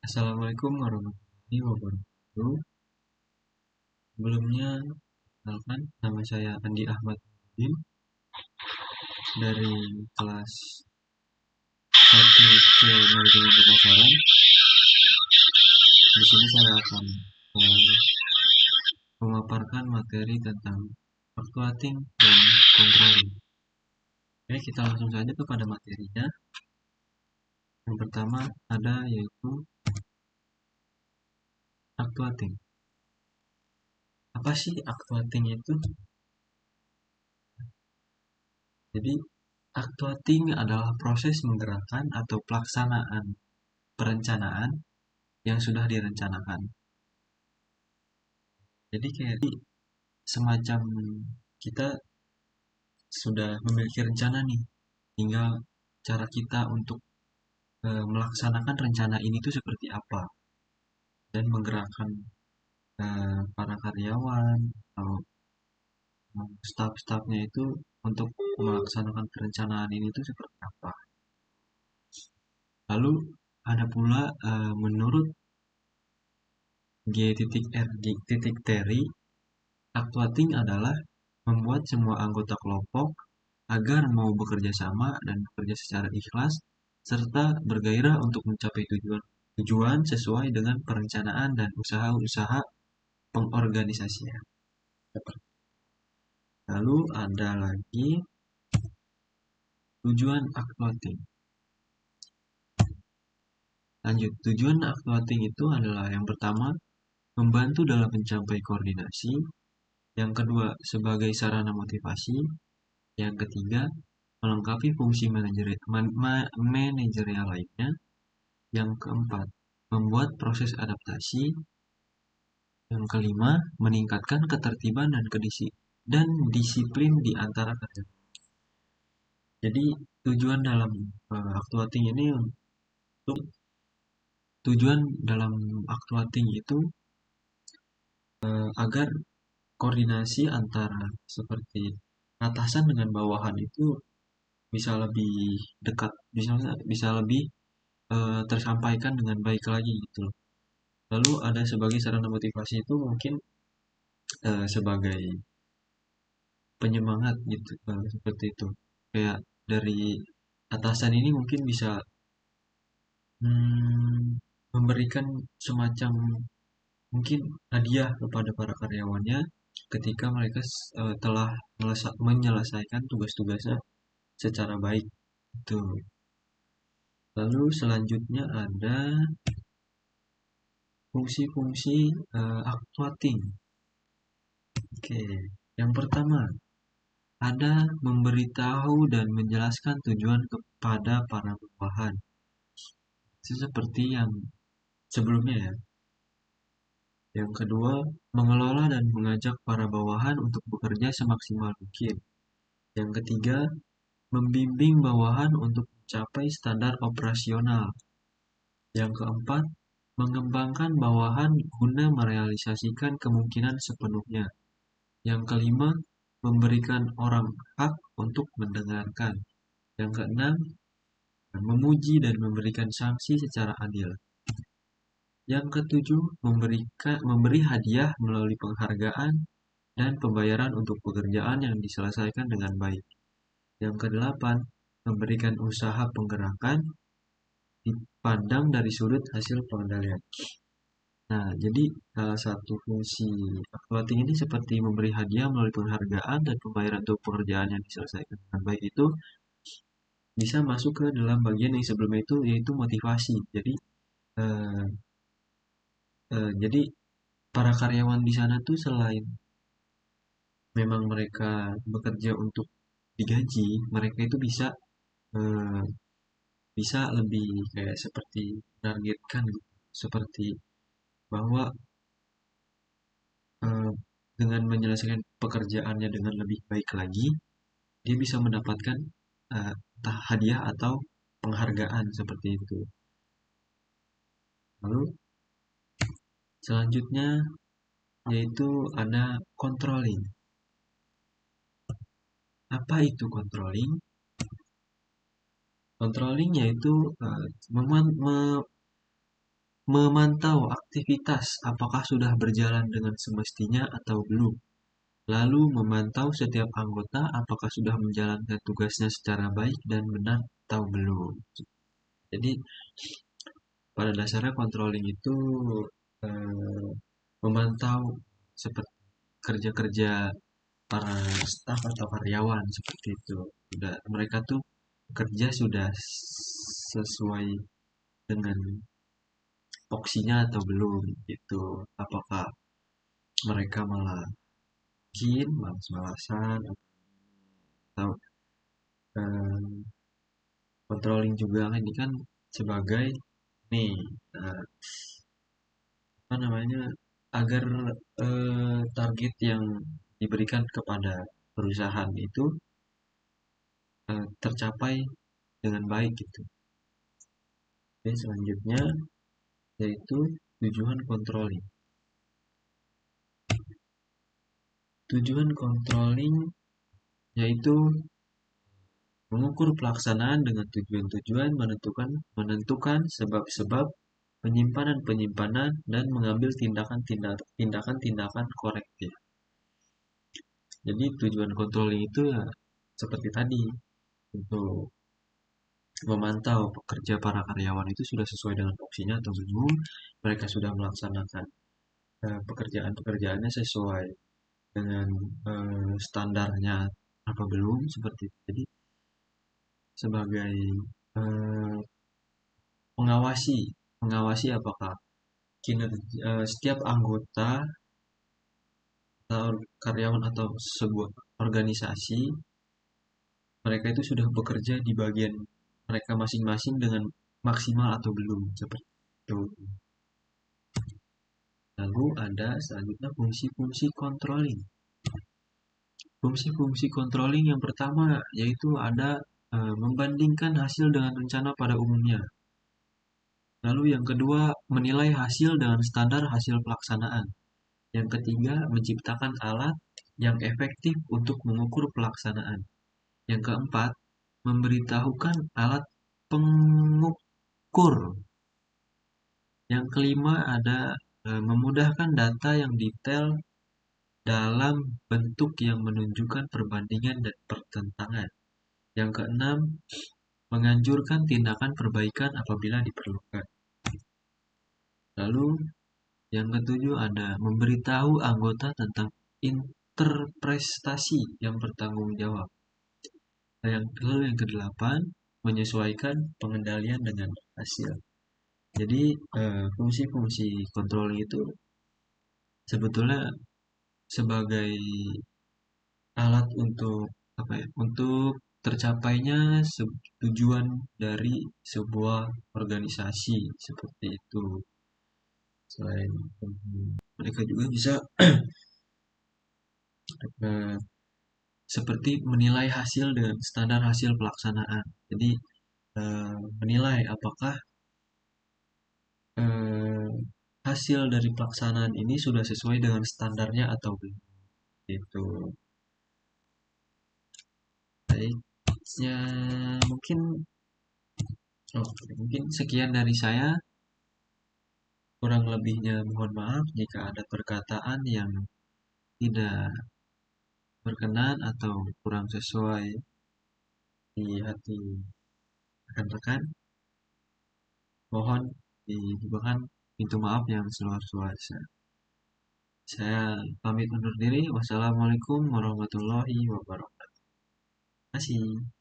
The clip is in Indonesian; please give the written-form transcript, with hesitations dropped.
Assalamualaikum warahmatullahi wabarakatuh. Sebelumnya, kenalkan nama saya Andi Ahmad Udin dari kelas 1 C Manajemen Pemasaran. Di sini saya akan memaparkan materi tentang fluctuating dan controlling. Oke, kita langsung saja kepada materinya. Yang pertama ada yaitu fluctuating. Apa sih fluctuating itu? Jadi, fluctuating adalah proses menggerakkan atau pelaksanaan perencanaan yang sudah direncanakan. Jadi kayak semacam kita sudah memiliki rencana nih, tinggal cara kita untuk melaksanakan rencana ini tuh seperti apa dan menggerakkan para karyawan atau staf-stafnya itu untuk melaksanakan perencanaan ini tuh seperti apa. Lalu ada pula menurut G.R.Terry, fluctuating adalah membuat semua anggota kelompok agar mau bekerja sama dan bekerja secara ikhlas serta bergairah untuk mencapai tujuan sesuai dengan perencanaan dan usaha-usaha pengorganisasian. Lalu ada lagi tujuan fluctuating. Lanjut, tujuan fluctuating itu adalah yang pertama, membantu dalam mencapai koordinasi. Yang kedua, sebagai sarana motivasi. Yang ketiga, melengkapi fungsi manajerial lainnya. Yang keempat, membuat proses adaptasi. Yang kelima, meningkatkan ketertiban dan disiplin di antara karyawan. Jadi tujuan dalam fluctuating ini itu agar koordinasi antara seperti atasan dengan bawahan itu bisa lebih dekat, bisa lebih tersampaikan dengan baik lagi gitu. Lalu ada sebagai sarana motivasi itu mungkin sebagai penyemangat gitu, seperti itu. Kayak dari atasan ini mungkin bisa memberikan semacam mungkin hadiah kepada para karyawannya ketika mereka telah menyelesaikan tugas-tugasnya secara baik. Itu. Lalu selanjutnya ada fungsi-fungsi fluctuating. Oke, yang pertama ada memberitahu dan menjelaskan tujuan kepada para bawahan. Itu seperti yang sebelumnya ya. Yang kedua, mengelola dan mengajak para bawahan untuk bekerja semaksimal mungkin. Yang ketiga, membimbing bawahan untuk mencapai standar operasional. Yang keempat, mengembangkan bawahan guna merealisasikan kemungkinan sepenuhnya. Yang kelima, memberikan orang hak untuk mendengarkan. Yang keenam, memuji dan memberikan sanksi secara adil. Yang ketujuh, memberi hadiah melalui penghargaan dan pembayaran untuk pekerjaan yang diselesaikan dengan baik. Yang kedelapan, memberikan usaha penggerakan dipandang dari sudut hasil pengendalian. Nah, jadi salah satu fungsi fluctuating ini seperti memberi hadiah melalui penghargaan dan pembayaran untuk pekerjaan yang diselesaikan dengan baik itu bisa masuk ke dalam bagian yang sebelumnya itu yaitu motivasi. Eh, jadi para karyawan di sana tuh selain memang mereka bekerja untuk digaji, mereka itu eh, bisa lebih kayak seperti menargetkan gitu. Seperti bahwa eh, dengan menyelesaikan pekerjaannya dengan lebih baik lagi, dia bisa mendapatkan entah hadiah atau penghargaan seperti itu. Lalu selanjutnya yaitu ada controlling. Apa itu controlling? Controlling yaitu memantau aktivitas apakah sudah berjalan dengan semestinya atau belum. Lalu memantau setiap anggota apakah sudah menjalankan tugasnya secara baik dan benar atau belum. Jadi pada dasarnya controlling itu eh, memantau seperti kerja-kerja para staf atau karyawan seperti itu. Sudah mereka tuh kerja sudah sesuai dengan voksinya atau belum gitu. Apakah mereka malah bikin malas-malasan atau eh, controlling juga kan ini kan sebagai nih eh, apa namanya agar target yang diberikan kepada perusahaan itu tercapai dengan baik gitu. Oke, selanjutnya yaitu tujuan controlling. Tujuan controlling yaitu mengukur pelaksanaan dengan tujuan-tujuan, menentukan sebab-sebab, penyimpanan-penyimpanan, dan mengambil tindakan-tindakan korektif. Jadi tujuan controlling itu ya seperti tadi, untuk memantau pekerja para karyawan itu sudah sesuai dengan fungsinya atau belum, mereka sudah melaksanakan pekerjaan-pekerjaannya sesuai dengan standarnya apa belum, seperti itu. Jadi sebagai eh, mengawasi mengawasi apakah kinerja setiap anggota atau karyawan atau sebuah organisasi mereka itu sudah bekerja di bagian mereka masing-masing dengan maksimal atau belum seperti itu. Lalu ada selanjutnya fungsi-fungsi controlling. Fungsi-fungsi controlling yang pertama yaitu ada membandingkan hasil dengan rencana pada umumnya. Lalu yang kedua menilai hasil dengan standar hasil pelaksanaan. Yang ketiga, menciptakan alat yang efektif untuk mengukur pelaksanaan. Yang keempat, memberitahukan alat pengukur. Yang kelima ada memudahkan data yang detail dalam bentuk yang menunjukkan perbandingan dan pertentangan. Yang keenam, menganjurkan tindakan perbaikan apabila diperlukan. Lalu yang ketujuh ada memberitahu anggota tentang interpretasi yang bertanggung jawab. Lalu yang kedelapan, menyesuaikan pengendalian dengan hasil. Jadi fungsi-fungsi controlling itu sebetulnya sebagai alat untuk apa ya? Untuk tercapainya tujuan dari sebuah organisasi seperti itu. Selain mereka juga bisa eh, seperti menilai hasil dengan standar hasil pelaksanaan. Jadi menilai apakah eh, hasil dari pelaksanaan ini sudah sesuai dengan standarnya atau belum. Itu baik. Ya mungkin mungkin sekian dari saya. Kurang lebihnya mohon maaf jika ada perkataan yang tidak berkenan atau kurang sesuai di hati rekan-rekan. Mohon dibukakan pintu maaf yang seluas-luasnya. Saya pamit undur diri. Wassalamualaikum warahmatullahi wabarakatuh. Terima kasih.